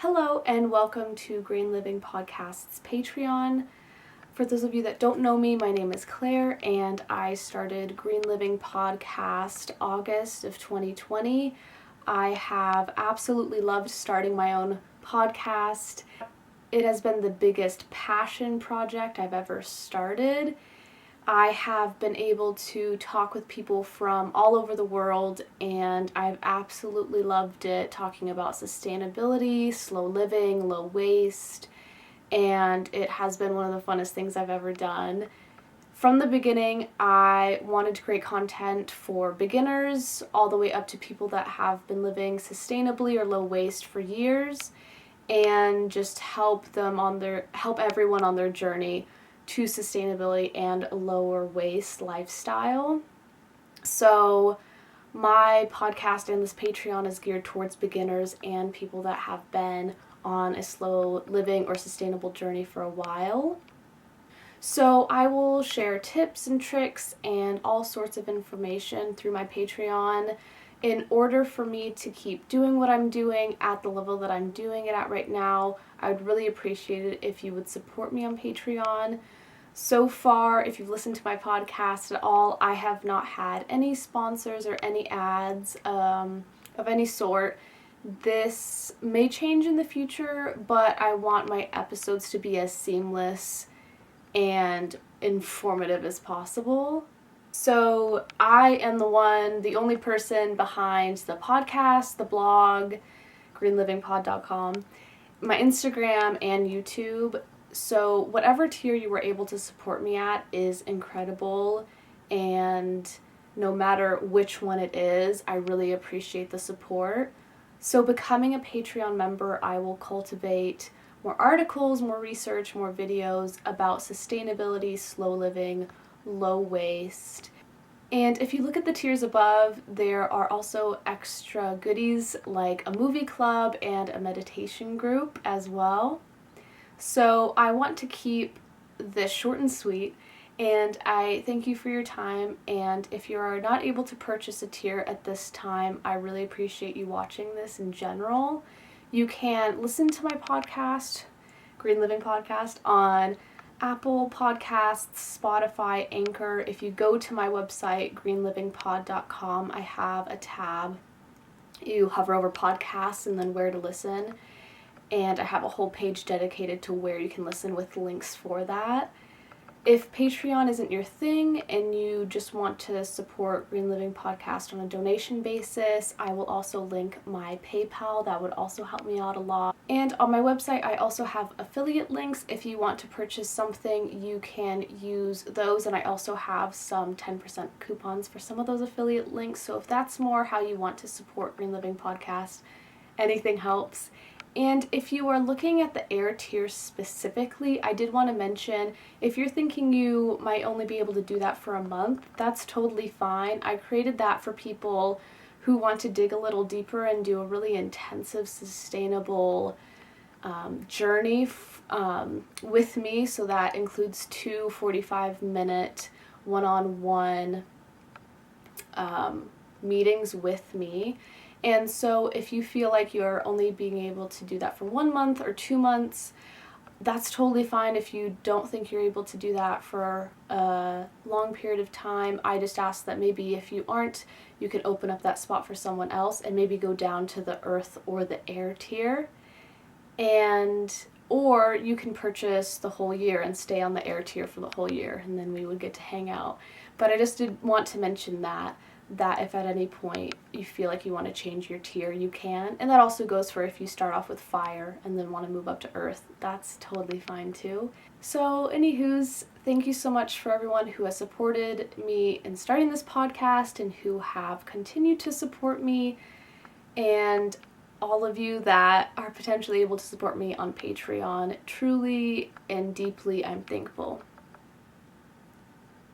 Hello and welcome to Green Living Podcast's Patreon. For those of you that don't know me, my name is Claire and I started Green Living Podcast August of 2020. I have absolutely loved starting my own podcast. It has been the biggest passion project I've ever started. I have been able to talk with people from all over the world, and I've absolutely loved it, talking about sustainability, slow living, low waste, and it has been one of the funnest things I've ever done. From the beginning, I wanted to create content for beginners all the way up to people that have been living sustainably or low waste for years, and just help everyone on their journey to sustainability and a lower waste lifestyle. So my podcast and this Patreon is geared towards beginners and people that have been on a slow living or sustainable journey for a while. So I will share tips and tricks and all sorts of information through my Patreon. In order for me to keep doing what I'm doing at the level that I'm doing it at right now, I would really appreciate it if you would support me on Patreon. So far, if you've listened to my podcast at all, I have not had any sponsors or any ads of any sort. This may change in the future, but I want my episodes to be as seamless and informative as possible. So I am the only person behind the podcast, the blog, greenlivingpod.com, my Instagram, and YouTube. So whatever tier you were able to support me at is incredible, and no matter which one it is, I really appreciate the support. So becoming a Patreon member, I will cultivate more articles, more research, more videos about sustainability, slow living, low waste. And if you look at the tiers above, there are also extra goodies like a movie club and a meditation group as well. So I want to keep this short and sweet, and I thank you for your time. And if you are not able to purchase a tier at this time, I really appreciate you watching this in general. You can listen to my podcast, Green Living Podcast, on Apple Podcasts, Spotify, Anchor. If you go to my website, greenlivingpod.com, I have a tab. You hover over podcasts and then where to listen. And I have a whole page dedicated to where you can listen with links for that. If Patreon isn't your thing and you just want to support Green Living Podcast on a donation basis, I will also link my PayPal. That would also help me out a lot. And on my website, I also have affiliate links. If you want to purchase something, you can use those. And I also have some 10% coupons for some of those affiliate links. So if that's more how you want to support Green Living Podcast, anything helps. And if you are looking at the air tier specifically, I did want to mention, if you're thinking you might only be able to do that for a month, that's totally fine. I created that for people who want to dig a little deeper and do a really intensive, sustainable journey with me. So that includes 2 45-minute one-on-one meetings with me. And so if you feel like you're only being able to do that for 1 month or 2 months, that's totally fine. If you don't think you're able to do that for a long period of time, I just ask that maybe if you aren't, you can open up that spot for someone else and maybe go down to the earth or the air tier. Or you can purchase the whole year and stay on the air tier for the whole year, and then we would get to hang out. But I just did want to mention that if at any point you feel like you want to change your tier, you can. And that also goes for if you start off with fire and then want to move up to earth. That's totally fine too. So anywho's, thank you so much for everyone who has supported me in starting this podcast and who have continued to support me, and all of you that are potentially able to support me on Patreon. Truly and deeply, I'm thankful.